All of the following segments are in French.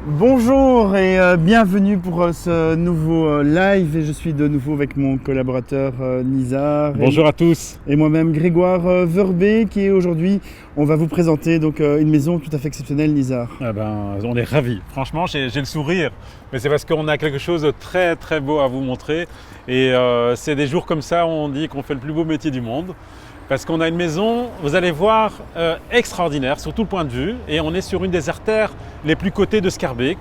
Bonjour et bienvenue pour ce nouveau live, et je suis de nouveau avec mon collaborateur Nizar. Bonjour à tous. Et moi-même Grégoire Verbet, qui est aujourd'hui, on va vous présenter donc une maison tout à fait exceptionnelle, Nizar. On est ravis. Franchement, j'ai le sourire, mais c'est parce qu'on a quelque chose de très très beau à vous montrer. Et c'est des jours comme ça où on dit qu'on fait le plus beau métier du monde. Parce qu'on a une maison, vous allez voir, extraordinaire sur tout le point de vue. Et on est sur une des artères les plus cotées de Schaerbeek.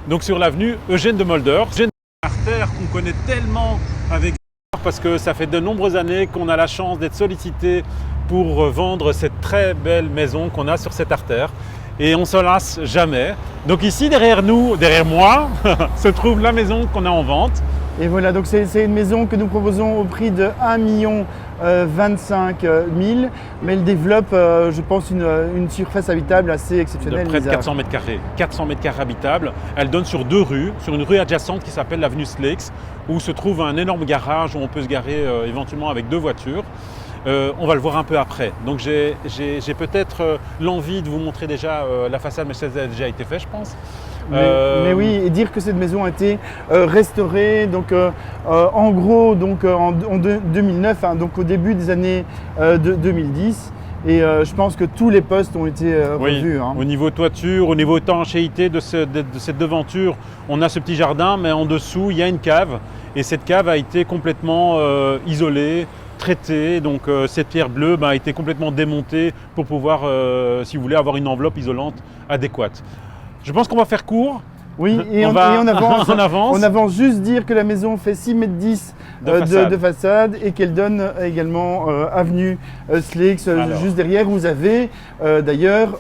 Donc sur l'avenue Eugène de Mulder. Eugène, artère qu'on connaît tellement avec parce que ça fait de nombreuses années qu'on a la chance d'être sollicité pour vendre cette très belle maison qu'on a sur cette artère. Et on ne se lasse jamais. Donc ici, derrière nous, derrière moi, se trouve la maison qu'on a en vente. Et voilà, donc c'est une maison que nous proposons au prix de 1 25 000, mais elle développe, je pense, une surface habitable assez exceptionnelle. De près de 400 mètres carrés. 400 mètres carrés habitables. Elle donne sur deux rues, sur une rue adjacente qui s'appelle l'avenue Sleeks, où se trouve un énorme garage où on peut se garer éventuellement avec deux voitures. On va le voir un peu après. Donc j'ai peut-être l'envie de vous montrer déjà la façade, mais ça a déjà été fait, je pense. Mais oui, et dire que cette maison a été restaurée, donc en gros donc en 2009, hein, donc au début des années 2010. Et je pense que tous les postes ont été revus. Hein. Au niveau toiture, au niveau étanchéité de cette devanture, on a ce petit jardin, mais en dessous, il y a une cave. Et cette cave a été complètement isolée, traitée. Donc cette pierre bleue a été complètement démontée pour pouvoir, si vous voulez, avoir une enveloppe isolante adéquate. Je pense qu'on va faire court. Oui, et on avance. On avance. On avance, juste dire que la maison fait 6,10 m de façade et qu'elle donne également avenue Sleeks. Juste derrière, vous avez d'ailleurs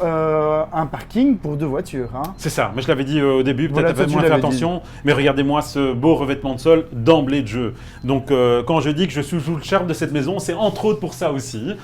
un parking pour deux voitures. Hein. C'est ça, mais je l'avais dit au début, peut-être voilà, moins fait attention, mais regardez-moi ce beau revêtement de sol d'emblée de jeu. Donc quand je dis que je suis sous le charme de cette maison, c'est entre autres pour ça aussi.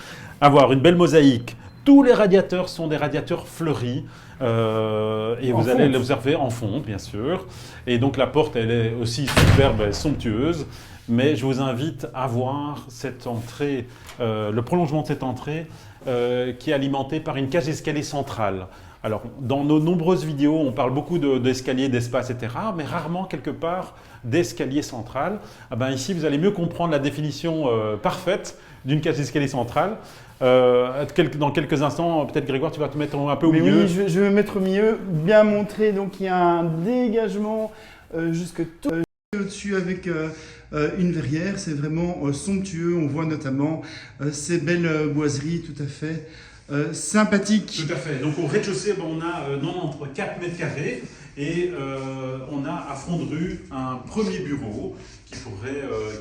Avoir une belle mosaïque. Tous les radiateurs sont des radiateurs fleuris. Et vous allez l'observer en fonte, bien sûr. Et donc la porte, elle est aussi superbe et somptueuse. Mais je vous invite à voir cette entrée, le prolongement de cette entrée qui est alimentée par une cage d'escalier centrale. Alors, dans nos nombreuses vidéos, on parle beaucoup d'escalier, d'espace, etc., mais rarement, quelque part, d'escalier central. Ici, vous allez mieux comprendre la définition parfaite d'une cage d'escalier centrale. Dans quelques instants, peut-être Grégoire, tu vas te mettre un peu au milieu. Oui, je vais me mettre au milieu, bien montrer. Donc, il y a un dégagement jusque tout au-dessus avec une verrière. C'est vraiment somptueux. On voit notamment ces belles boiseries tout à fait sympathiques. Tout à fait. Donc, au rez-de-chaussée, on a 94 mètres carrés. Et on a à front de rue un premier bureau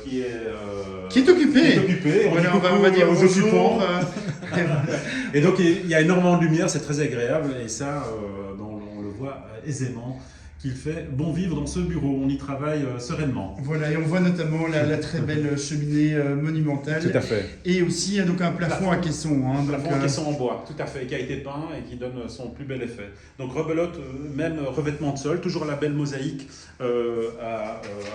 qui est occupé. On va dire aux occupants. Et donc il y a énormément de lumière, c'est très agréable et ça, on le voit aisément qu'il fait bon vivre dans ce bureau. On y travaille sereinement. Voilà, et on voit notamment la très belle cheminée monumentale. Tout à fait. Et aussi donc un plafond à caisson. Un plafond à caisson en bois, tout à fait, qui a été peint et qui donne son plus bel effet. Donc rebelote, même revêtement de sol, toujours la belle mosaïque un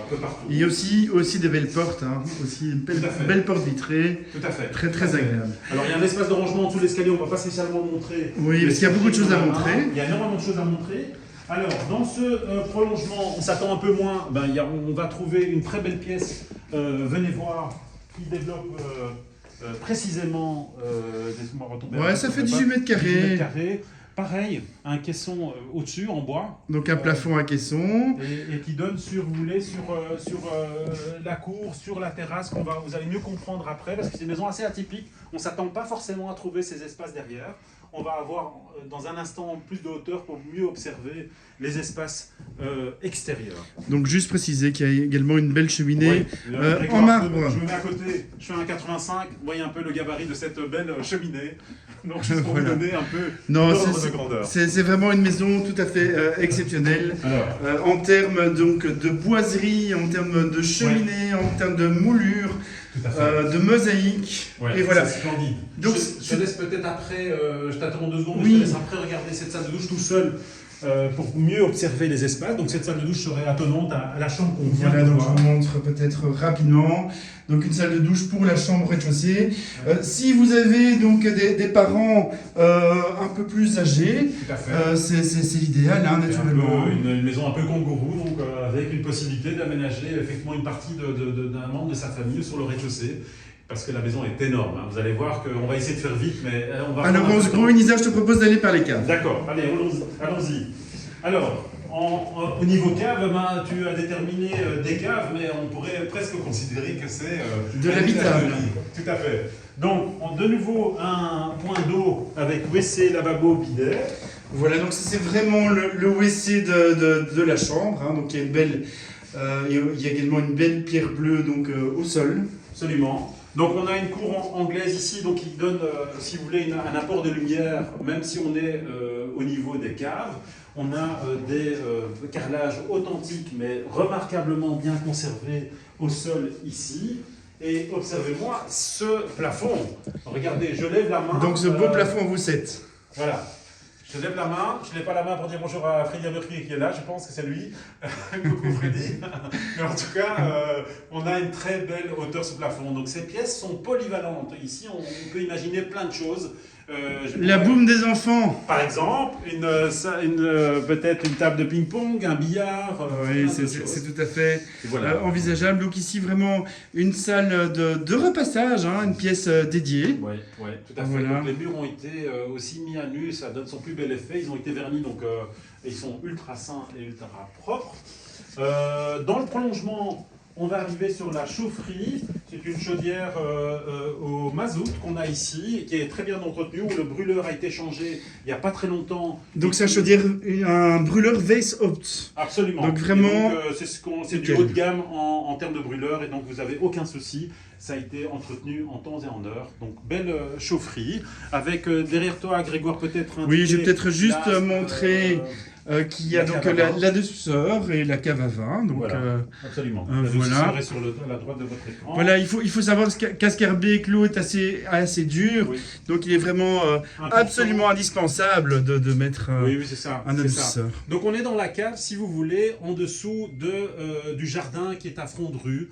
peu partout. Il y a aussi des belles portes, hein, aussi une belle porte vitrée. Tout à fait. Très très agréable. Alors il y a un espace de rangement en dessous de l'escalier, on ne va pas spécialement le montrer. Oui, parce qu'il y a beaucoup de choses à montrer. Il y a énormément de choses à montrer. Alors, dans ce prolongement, on s'attend un peu moins, on va trouver une très belle pièce, venez voir, qui développe précisément, laissez-moi retomber. Ouais, ça fait 18 mètres carrés. 18 mètres carrés. Pareil, un caisson au-dessus, en bois. Donc un plafond à caisson. Et qui donne sur la cour, sur la terrasse, vous allez mieux comprendre après, parce que c'est une maison assez atypique. On ne s'attend pas forcément à trouver ces espaces derrière. On va avoir dans un instant plus de hauteur pour mieux observer les espaces extérieurs. Donc juste préciser qu'il y a également une belle cheminée en marbre. Je me mets à côté, je fais un 85, vous voyez un peu le gabarit de cette belle cheminée. Donc juste pour vous donner un peu l'ordre de grandeur. C'est vraiment une maison tout à fait exceptionnelle. En termes donc, de boiserie, en termes de cheminée, en termes de moulure. De mosaïque, ouais, et voilà. C'est splendide. Donc, je te laisse peut-être après, je t'attends 2 secondes, oui. Je te laisse après regarder cette salle de douche tout seul. pour mieux observer les espaces. Donc cette salle de douche serait attenante à la chambre qu'on vient Voilà, de donc je voir. vous montre peut-être rapidement. Donc une salle de douche pour la chambre au rez-de-chaussée. Si vous avez donc des parents un peu plus âgés, Tout à fait. c'est l'idéal, hein, C'est un naturellement. peu une maison un peu kangourou, donc avec une possibilité d'aménager effectivement une partie d'un membre de sa famille sur le rez-de-chaussée. Parce que la maison est énorme. Hein. Vous allez voir qu'on va essayer de faire vite, mais on va... Alors, Nisa, je te propose d'aller par les caves. D'accord, allez, allons-y. Alors, au niveau cave, tu as déterminé des caves, mais on pourrait presque considérer que c'est... de l'habitable. Tout à fait. Donc, de nouveau, un point d'eau avec WC, lavabo, bidet. Voilà, donc ça, c'est vraiment le WC de la chambre. Hein. Donc il y a une belle, il y a également une belle pierre bleue donc, au sol. Absolument. Donc on a une cour anglaise ici, donc qui donne, si vous voulez, un apport de lumière, même si on est au niveau des caves. On a des carrelages authentiques, mais remarquablement bien conservés au sol ici. Et observez-moi ce plafond. Regardez, je lève la main. Donc ce beau plafond en roussette. Voilà. Je lève la main. Je ne lève pas la main pour dire bonjour à Freddy Mercury qui est là. Je pense que c'est lui. Coucou Freddy. Mais en tout cas, on a une très belle hauteur ce plafond. Donc ces pièces sont polyvalentes. Ici, on peut imaginer plein de choses. La boum des enfants. Par exemple, peut-être une table de ping-pong, un billard. Oui, c'est tout à fait voilà. envisageable. Donc ici, vraiment une salle de repassage, hein, une pièce dédiée. Oui, tout à fait. Voilà. Donc, les murs ont été aussi mis à nu, ça donne son plus bel effet. Ils ont été vernis, donc ils sont ultra sains et ultra propres. Dans le prolongement, on va arriver sur la chaufferie. C'est une chaudière au mazout qu'on a ici, qui est très bien entretenue, où le brûleur a été changé il n'y a pas très longtemps. Donc ça chaudière, un brûleur Weishaupt. Absolument. Donc vraiment, c'est du haut de gamme en termes de brûleur, et donc vous n'avez aucun souci. Ça a été entretenu en temps et en heure. Donc belle chaufferie, avec derrière toi, Grégoire, peut-être... Oui, je vais peut-être juste montrer... qu'il y a donc la dessous-sort et la cave à vin. Donc, voilà, absolument. Voilà. Sur la droite de votre écran. Voilà, il faut savoir qu'Ascarbeck, l'eau est assez dure, Oui. donc il est vraiment absolument indispensable de mettre Oui, c'est ça. un c'est adoucisseur. ça. Donc on est dans la cave, si vous voulez, en dessous du jardin qui est à front de rue,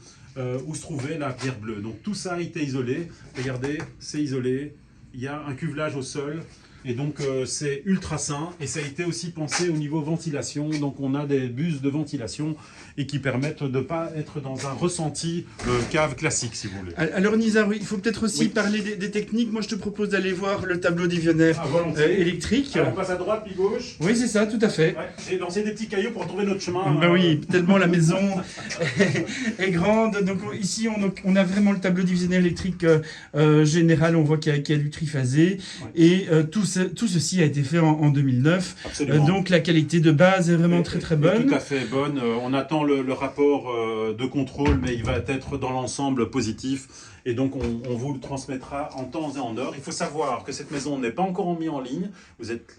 où se trouvait la pierre bleue. Donc tout ça a été isolé. Regardez, c'est isolé. Il y a un cuvelage au sol. Et donc c'est ultra sain, et ça a été aussi pensé au niveau ventilation. Donc on a des buses de ventilation et qui permettent de ne pas être dans un ressenti cave classique, si vous voulez. Alors Nizar, oui, il faut peut-être aussi Oui. parler des techniques. Moi je te propose d'aller voir le tableau divionnaire électrique. Alors, on passe à droite puis gauche. Oui, c'est ça, tout à fait. Ouais, j'ai lancé des petits cailloux pour trouver notre chemin. Ben oui, tellement la maison est grande. Donc ici, on a vraiment le tableau divisionnaire électrique général. On voit qu'il y a du triphasé. Ouais. Et tout ceci a été fait en 2009. Absolument. Donc la qualité de base est vraiment Et- très très et bonne. Tout à fait bonne. On attend le rapport de contrôle, mais il va être dans l'ensemble positif. Et donc, on vous le transmettra en temps et en heure. Il faut savoir que cette maison n'est pas encore mise en ligne. Vous êtes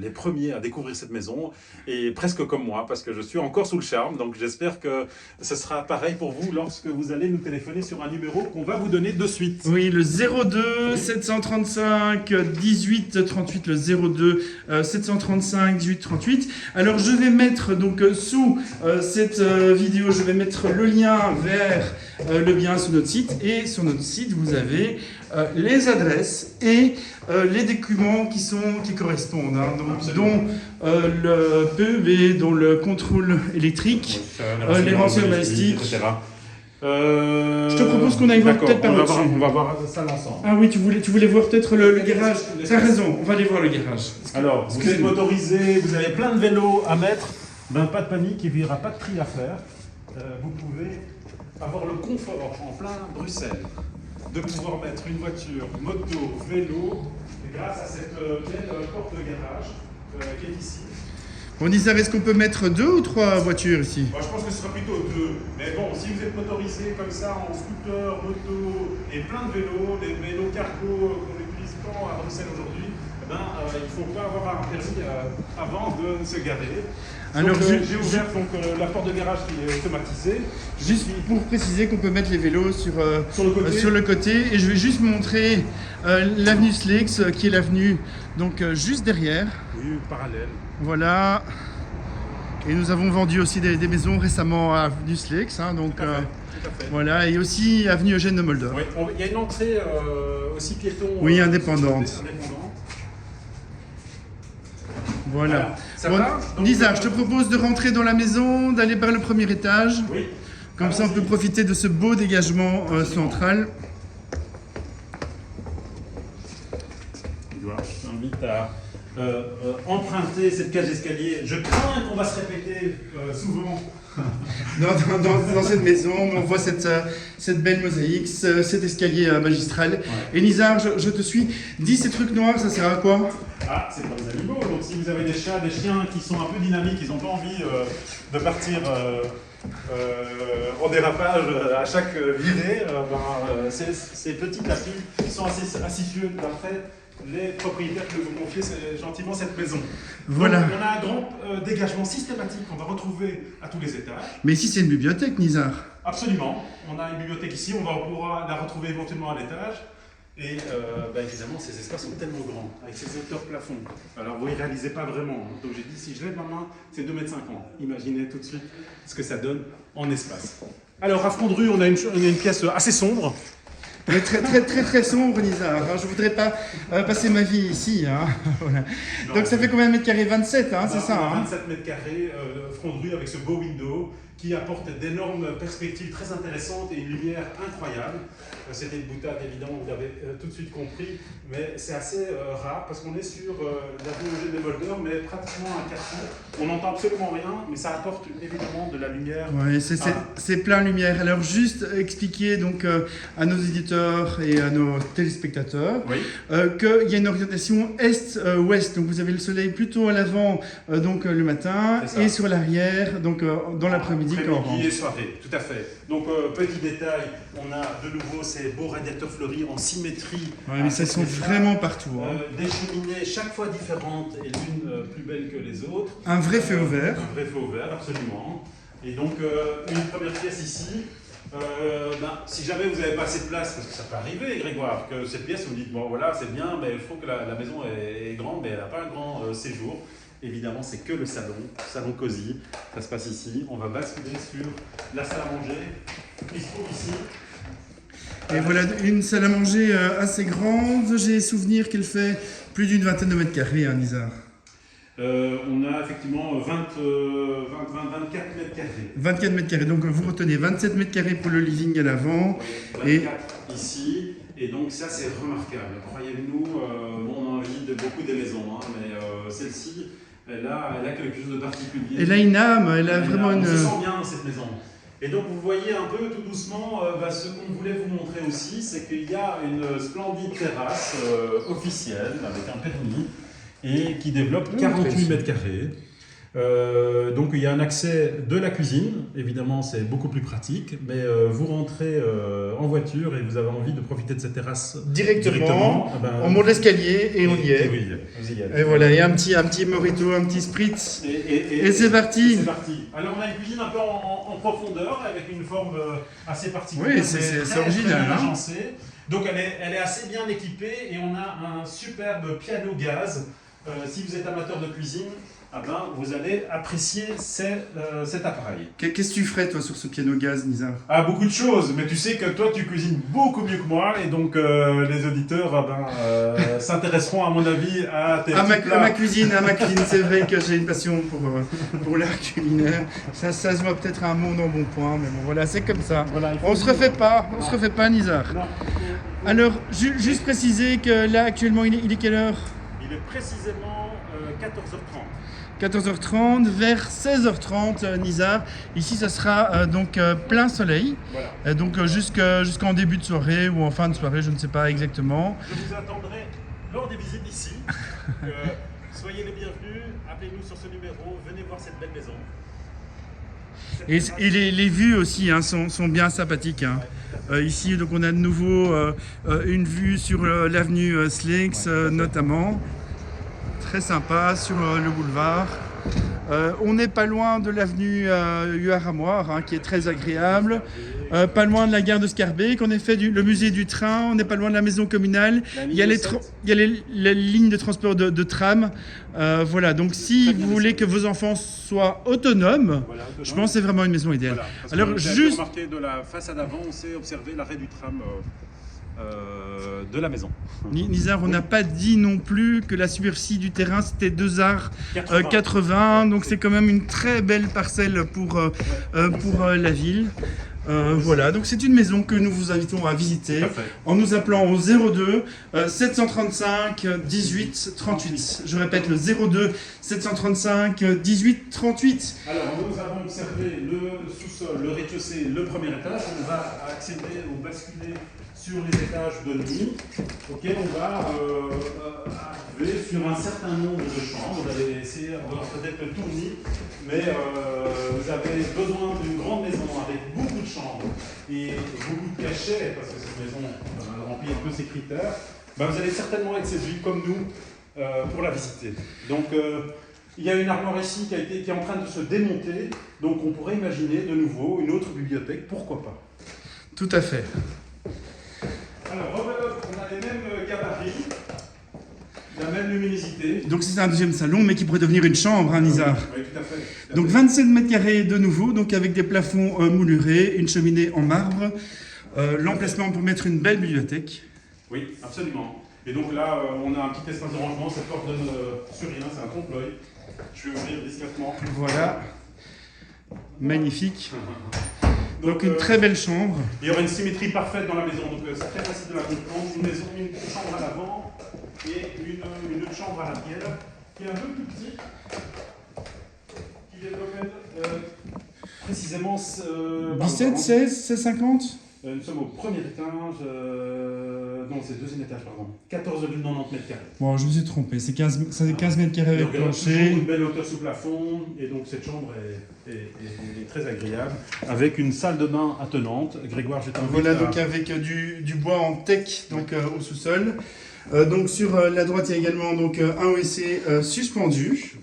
les premiers à découvrir cette maison, et presque comme moi, parce que je suis encore sous le charme. Donc, j'espère que ce sera pareil pour vous lorsque vous allez nous téléphoner sur un numéro qu'on va vous donner de suite. Oui, le 02 735 18 38, le 02 735 18 38. Alors je vais mettre donc sous cette vidéo, je vais mettre le lien vers le bien sur notre site, et sur notre site vous avez les adresses et les documents qui correspondent, hein, donc, dont le PEB, dont le contrôle électrique, les rançons domestiques. etc. Je te propose qu'on aille voir D'accord, peut-être par on au-dessus. va voir ça ensemble. Ah oui, tu voulais voir peut-être le garage. Tu as raison, on va aller voir le garage. Alors, vous êtes motorisé, vous avez plein de vélos à mettre, ben pas de panique, il n'y aura pas de tri à faire. Vous pouvez avoir le confort en plein Bruxelles de pouvoir mettre une voiture, moto, vélo, grâce à cette belle porte de garage qui est ici. Bon, Nizar, est-ce qu'on peut mettre 2 ou 3 voitures ici? Moi, je pense que ce sera plutôt 2. Mais bon, si vous êtes motorisé comme ça, en scooter, moto et plein de vélos, les vélos cargo qu'on utilise tant à Bruxelles aujourd'hui, eh ben, il ne faut pas avoir un permis avant de se garer. Alors, Donc, j'ai ouvert donc, la porte de garage qui est automatisée. Juste pour préciser qu'on peut mettre les vélos sur Sur le côté. et je vais juste montrer l'avenue Slex qui est l'avenue donc juste derrière. Oui, parallèle. Voilà. Et nous avons vendu aussi des maisons récemment à Avenue Slex. Hein, donc, Tout à fait. voilà. Et aussi Avenue Eugène de Moldor. Oui, il y a une entrée aussi piéton. Oui, indépendante. Voilà. Ça Bon, va donc, Nizar, je te propose de rentrer dans la maison, d'aller vers le premier étage. Oui. Comme ça, on peut profiter de ce beau dégagement central. Je t'invite à emprunter cette cage d'escalier. Je crains qu'on va se répéter souvent. Dans cette maison, on voit cette belle mosaïque, cet escalier magistral. Ouais. Et Nizar, je te suis. Dis, ces trucs noirs, ça sert à quoi? Ah, c'est pour les animaux. Donc si vous avez des chats, des chiens qui sont un peu dynamiques, ils n'ont pas envie de partir en dérapage à chaque virée, ces petits tapis qui sont assez assidueux d'après les propriétaires qui nous ont confié gentiment cette maison. Voilà. Donc, on a un grand dégagement systématique qu'on va retrouver à tous les étages. Mais ici, c'est une bibliothèque, Nizar. Absolument. On a une bibliothèque ici, on pourra la retrouver éventuellement à l'étage. Et évidemment, ces espaces sont tellement grands, avec ces hauteurs plafonds. Alors vous ne réalisez pas vraiment. Donc j'ai dit, si je lève ma main, c'est 2,50 m. Imaginez tout de suite ce que ça donne en espace. Alors à front de rue, on a une pièce assez sombre. Mais très sombre, Nizar. Hein. Je ne voudrais pas passer ma vie ici. Hein. Voilà. Donc ça fait combien de mètres carrés? 27, hein, c'est ça, hein. 27 mètres carrés, front de rue avec ce beau window qui apporte d'énormes perspectives très intéressantes et une lumière incroyable. C'était une boutade, évidemment, vous l'avez tout de suite compris, mais c'est assez rare parce qu'on est sur l'avenue Eugène de Moldor, mais pratiquement un quartier. On n'entend absolument rien, mais ça apporte évidemment de la lumière. Oui, c'est plein lumière. Alors juste expliquer donc à nos éditeurs et à nos téléspectateurs qu'il y a une orientation est-ouest. Donc vous avez le soleil plutôt à l'avant donc le matin et sur l'arrière donc dans l'après-midi et soirée, tout à fait. Donc petit détail, on a de nouveau ces beaux radiateurs fleuris en symétrie. Oui, mais ça sont vraiment partout. Hein. Des cheminées chaque fois différentes et l'une plus belle que les autres. Un vrai feu au vert. Un vrai feu au vert, absolument. Et donc une première pièce ici. Si jamais vous n'avez pas assez de place, parce que ça peut arriver, Grégoire, que cette pièce, vous dites, bon voilà, c'est bien, mais il faut que la maison est grande, mais elle n'a pas un grand séjour. Évidemment, c'est que le salon cosy, ça se passe ici. On va basculer sur la salle à manger, qui se trouve ici. Et voilà, une salle à manger assez grande. J'ai souvenir qu'elle fait plus d'une vingtaine de mètres carrés, hein, Nizar. On a effectivement 24 mètres carrés. 24 mètres carrés, donc vous retenez 27 mètres carrés pour le living à l'avant. Oui, 24 ici, et donc ça c'est remarquable. Croyez-nous, on a envie de beaucoup des maisons, hein, mais celle-ci, elle a quelque chose de particulier. Elle a une âme, elle a vraiment une... On se sent bien cette maison. Et donc vous voyez un peu tout doucement, ce qu'on voulait vous montrer aussi, c'est qu'il y a une splendide terrasse officielle avec un permis et qui développe 48 mètres carrés. Donc il y a un accès de la cuisine, évidemment c'est beaucoup plus pratique, mais vous rentrez en voiture et vous avez envie de profiter de cette terrasse directement. On monte l'escalier et on y est. Oui, vous y êtes. Et voilà, et un petit mojito, un petit spritz. Et c'est parti. C'est parti. Alors on a une cuisine un peu en profondeur avec une forme assez particulière. Oui, c'est original. Très agencée. Donc elle est assez bien équipée et on a un superbe piano gaz. Si vous êtes amateur de cuisine, vous allez apprécier cet appareil. Qu'est-ce que tu ferais toi sur ce piano gaz, Nizar? Beaucoup de choses, mais tu sais que toi tu cuisines beaucoup mieux que moi et donc les auditeurs s'intéresseront à mon avis à tes petits plats. À ma cuisine, c'est vrai que j'ai une passion pour l'art culinaire. Ça se voit peut-être un monde en bon point, mais bon voilà, c'est comme ça. Voilà, on se refait pas, Nizar. Non. Alors, juste préciser que là actuellement il est quelle heure? Il est précisément 14h30. 14h30 vers 16h30, Nizar. Ici, ça sera donc plein soleil. Voilà. Donc jusqu'en début de soirée ou en fin de soirée, je ne sais pas exactement. Je vous attendrai lors des visites ici. Soyez les bienvenus, appelez-nous sur ce numéro, venez voir cette belle maison. Et les vues aussi hein, sont bien sympathiques. Hein. Ici, donc, on a de nouveau une vue sur l'avenue Slex notamment. Très sympa sur le boulevard. On n'est pas loin de l'avenue Huard-Amoir, hein, qui est très agréable. Pas loin de la gare de Scarbeck. En effet, le musée du train. On n'est pas loin de la maison communale. Il y a les lignes de transport de tram. Voilà, donc si vous voulez que vos enfants soient autonomes, je pense que c'est vraiment une maison idéale. Voilà, alors, juste remarqué de la façade avant, on s'est observé l'arrêt du tram de la maison. Nizar, on n'a pas dit non plus que la superficie du terrain c'était 2 arts 80, donc c'est quand même une très belle parcelle pour la ville. Voilà, donc c'est une maison que nous vous invitons à visiter en nous appelant au 02 735 18 38. Je répète, le 02 735 18 38. Alors, nous avons observé le sous-sol, le rez-de-chaussée, le premier étage. On va accéder ou basculer sur les étages de nuit, auxquels on va arriver sur un certain nombre de chambres. Vous allez essayer d'avoir peut-être le tournis, mais vous avez besoin d'une grande maison avec beaucoup de chambres et beaucoup de cachets, parce que cette maison remplit un peu ses critères. Ben, vous allez certainement être séduit comme nous pour la visiter. Donc, il y a une armoire ici qui est en train de se démonter, donc on pourrait imaginer de nouveau une autre bibliothèque, pourquoi pas. Tout à fait. Alors, on a les mêmes gabarits, la même luminosité. Donc c'est un deuxième salon, mais qui pourrait devenir une chambre, hein, Nizar. Oui, tout à fait. Donc 27 mètres carrés de nouveau, donc avec des plafonds moulurés, une cheminée en marbre, l'emplacement pour mettre une belle bibliothèque. Oui, absolument. Et donc là, on a un petit espace de rangement, cette porte donne sur rien, c'est un trompe-l'œil. Je vais ouvrir discrètement. Voilà. Magnifique. Donc une très belle chambre. Il y aura une symétrie parfaite dans la maison, donc c'est très facile de la comprendre. Une maison, une chambre à l'avant et une autre chambre à l'arrière, qui est un peu plus petite, qui développe précisément 17, 16, 16, 50. Nous sommes au premier étage, non c'est le deuxième étage, pardon, 14,90 mètres carrés. Bon, je me suis trompé, c'est 15 mètres carrés avec plancher. Une belle hauteur sous plafond, et donc cette chambre est très agréable, avec une salle de bain attenante. Grégoire, je t'invite voilà, donc avec du bois en teck donc, au sous-sol. Donc sur la droite, il y a également donc, un WC suspendu.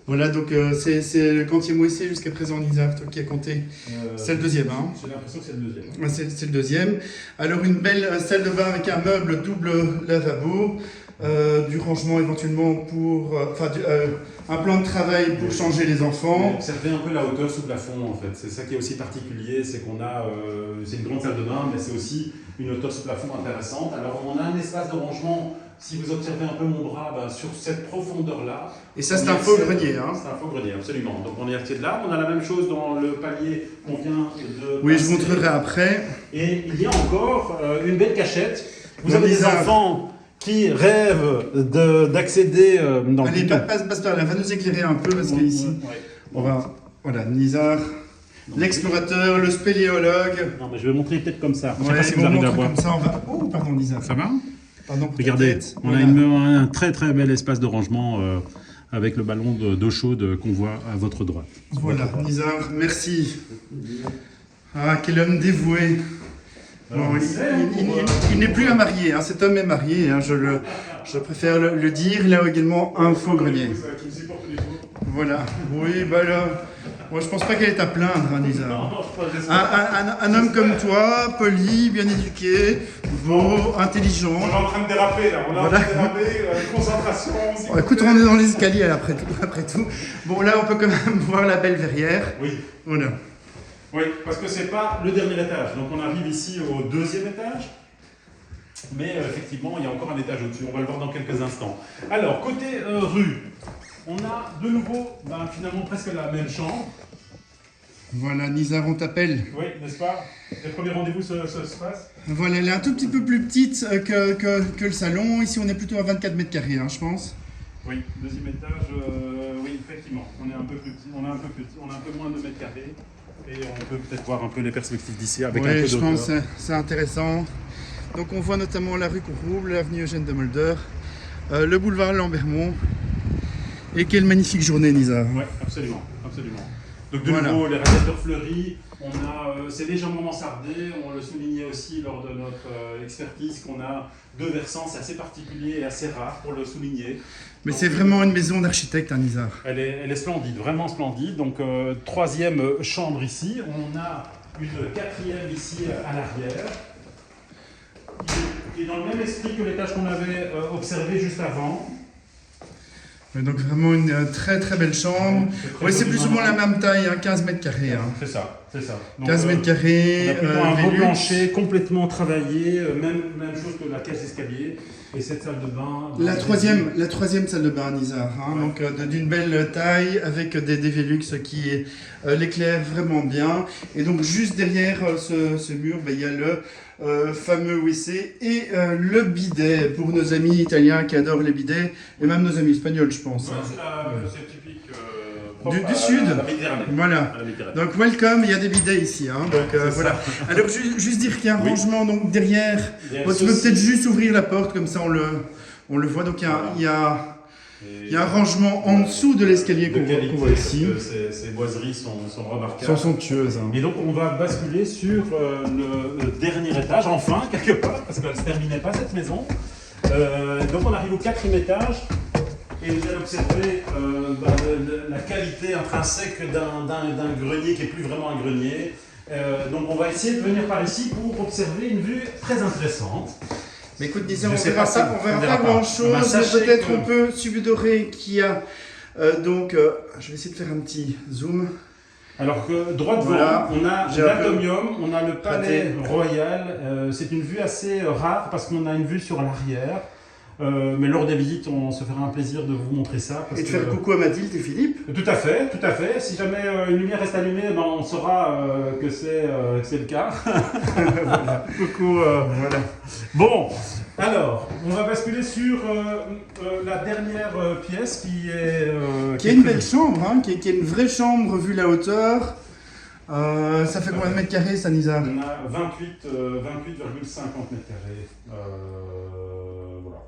Voilà, donc c'est le quantième WC jusqu'à présent, Nizar, toi qui as compté. C'est le deuxième, hein? J'ai l'impression que c'est le deuxième. Ouais, c'est le deuxième. Alors une belle salle de bain avec un meuble double lavabo, du rangement éventuellement pour... un plan de travail pour changer les enfants. Observez un peu la hauteur sous plafond, en fait. C'est ça qui est aussi particulier, c'est qu'on a... c'est une grande salle de bain, mais c'est aussi une hauteur sous plafond intéressante. Alors on a un espace de rangement. Si vous observez un peu mon bras, ben, sur cette profondeur-là... Et ça, c'est un faux grenier. Hein. C'est un faux grenier, absolument. Donc on est accès de là. On a la même chose dans le palier qu'on vient de... Oui, je vous montrerai après. Et il y a encore une belle cachette. Vous avez des enfants qui rêvent d'accéder dans Allez, passe par là, va nous éclairer un peu, parce qu'ici, on va... Voilà, Nizar, l'explorateur, le spéléologue. Non, mais je vais montrer peut-être comme ça. Je ne sais pas si vous arrivez à voir. Comme ça, on va... Oh, pardon, Nizar. Ça va? Pardon, regardez, on a un très très bel espace de rangement avec le ballon d'eau chaude qu'on voit à votre droite. Voilà, Nizar, merci. Ah, quel homme dévoué. Bon, il n'est plus un marié, hein. Cet homme est marié, hein. Je préfère le dire. Il a également un faux grenier. Voilà, oui, bah là... Moi, je pense pas qu'elle est à plaindre, hein, Nizar. Un homme comme toi, poli, bien éduqué, beau, intelligent. On est en train de déraper, là. On est en train de déraper, concentration. Bon, écoute, on est dans les escaliers, après tout. Bon, là, on peut quand même voir la belle verrière. Oui. Voilà. Oui, parce que c'est pas le dernier étage. Donc, on arrive ici au deuxième étage. Mais effectivement, il y a encore un étage au-dessus. On va le voir dans quelques instants. Alors, côté rue, on a de nouveau, finalement, presque la même chambre. Voilà, Nizar, on t'appelle. Oui, n'est-ce pas? Les premiers rendez-vous se passent. Voilà, elle est un tout petit peu plus petite que le salon. Ici, on est plutôt à 24 mètres carrés, hein, je pense. Oui, deuxième étage, oui, effectivement. On est un peu plus petit, on a un peu moins de mètres carrés. Et on peut peut-être voir un peu les perspectives d'ici avec un peu je d'auteur. pense que c'est intéressant. Donc, on voit notamment la rue Courrouble, l'avenue Eugène de Mulder, le boulevard Lambermont. Et quelle magnifique journée, Nizar. Oui, absolument, absolument. Donc de nouveau, les radiateurs fleuris, C'est légèrement mansardé, on le soulignait aussi lors de notre expertise qu'on a 2 versants, c'est assez particulier et assez rare pour le souligner. Mais donc, c'est vraiment une maison d'architecte, hein, Nizar. Elle est splendide, vraiment splendide. Donc 3e chambre ici, on a une 4e ici à l'arrière, qui est dans le même esprit que l'étage qu'on avait observé juste avant. Donc vraiment une très très belle chambre. Oui, c'est plus ou moins la même taille, hein, 15 mètres carrés. Hein. C'est ça, c'est ça. Donc, 15 mètres carrés, on a plutôt un beau Velux. plancher complètement travaillé, même chose que la cage d'escalier et cette salle de bain. La troisième salle de bain, Nizar, hein, donc d'une belle taille avec des Velux qui l'éclairent vraiment bien. Et donc juste derrière ce mur, il y a le fameux WC et le bidet pour nos amis italiens qui adorent les bidets et même nos amis espagnols, je pense. Ouais, c'est typique du sud. La Méditerranée. Voilà. Donc welcome, il y a des bidets ici. Hein, donc voilà. Alors juste dire qu'il y a un rangement donc derrière. Bon, tu peux peut-être juste ouvrir la porte comme ça on le voit. Donc il y a un rangement en dessous de l'escalier qu'on voit ici. Ces boiseries sont remarquables. Sont somptueuses. Hein. Et donc on va basculer sur le dernier étage, enfin quelque part, parce qu'elle ne se terminait pas cette maison. Donc on arrive au 4e étage. Et vous allez observer la qualité intrinsèque d'un grenier qui n'est plus vraiment un grenier. Donc on va essayer de venir par ici pour observer une vue très intéressante. Mais écoute, Nizar, on verra pas grand-chose, mais peut-être on peut subodorer qu'il y a... je vais essayer de faire un petit zoom. Alors que droit devant, voilà, on a l'atomium, on a le palais royal. C'est une vue assez rare parce qu'on a une vue sur l'arrière. Mais lors des visites, on se fera un plaisir de vous montrer ça. Et de faire coucou à Mathilde et Philippe. Tout à fait, tout à fait. Si jamais une lumière reste allumée, on saura que c'est le cas. Voilà. Coucou. Voilà. Bon, alors, on va basculer sur la dernière pièce qui est une belle chambre, hein, qui est une vraie chambre vue la hauteur. Ça fait combien de mètres carrés, ça, Nizar? On a 28,50 mètres carrés. Voilà.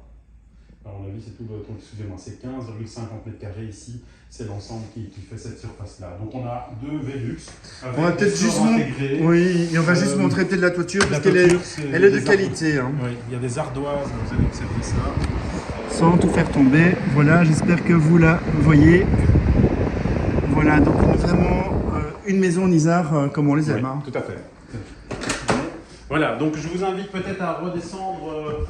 À mon avis, c'est tout le truc, excusez-moi, c'est 15,50 mètres carrés ici. C'est l'ensemble qui fait cette surface-là. Donc on a 2 Velux. On va peut-être juste montrer. Oui, et on va juste montrer peut-être la toiture parce qu'elle est de qualité. Hein. Oui, il y a des ardoises, vous allez observer ça. Sans tout faire tomber. Voilà, j'espère que vous la voyez. Voilà, donc vraiment une maison Nizar comme on les aime. Oui, hein. tout à fait. Voilà, donc je vous invite peut-être à redescendre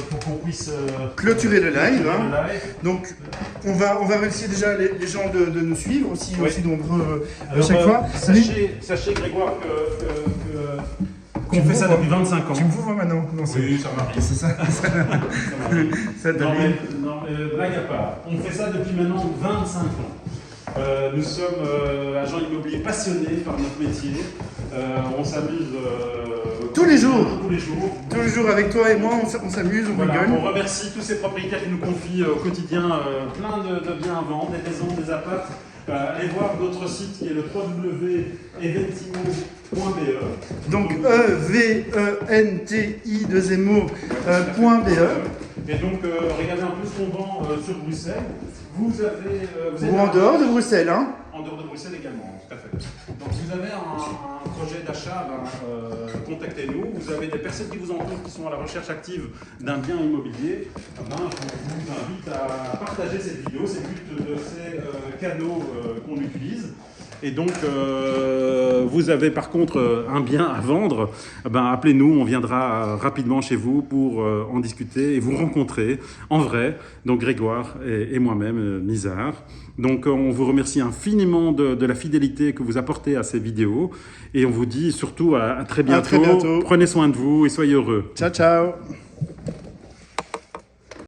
pour qu'on puisse clôturer le live. le Hein. live. Donc on va remercier déjà les gens de nous suivre aussi, Oui. aussi nombreux à Alors, chaque fois. Sachez Grégoire qu'on fait ça depuis 25 ans. Tu me vois maintenant? Non, Oui, ça m'arrive. c'est ça. Ça Non mais blague à part, on fait ça depuis maintenant 25 ans. Nous sommes agents immobiliers passionnés par notre métier. On s'amuse tous les jours. Tous les jours Avec toi et moi, on s'amuse, on voilà, rigole. on remercie tous ces propriétaires qui nous confient au quotidien plein de biens à vendre, des maisons, des apparts. Allez voir notre site qui est le www.eventimo.be. Donc eventi2mo.be. Et donc regardez un peu ce qu'on vend sur Bruxelles. Vous Ou en dehors de Bruxelles, hein? En dehors de Bruxelles également, tout à fait. Donc si vous avez un projet d'achat, contactez-nous. Vous avez des personnes qui vous entourent qui sont à la recherche active d'un bien immobilier. Je vous invite à partager cette vidéo. C'est le but de ces canaux qu'on utilise. Et donc, vous avez par contre un bien à vendre, appelez-nous, on viendra rapidement chez vous pour en discuter et vous rencontrer en vrai, donc Grégoire et moi-même, Nizar. Donc, on vous remercie infiniment de la fidélité que vous apportez à ces vidéos et on vous dit surtout à très bientôt. À très bientôt. Prenez soin de vous et soyez heureux. Ciao, ciao.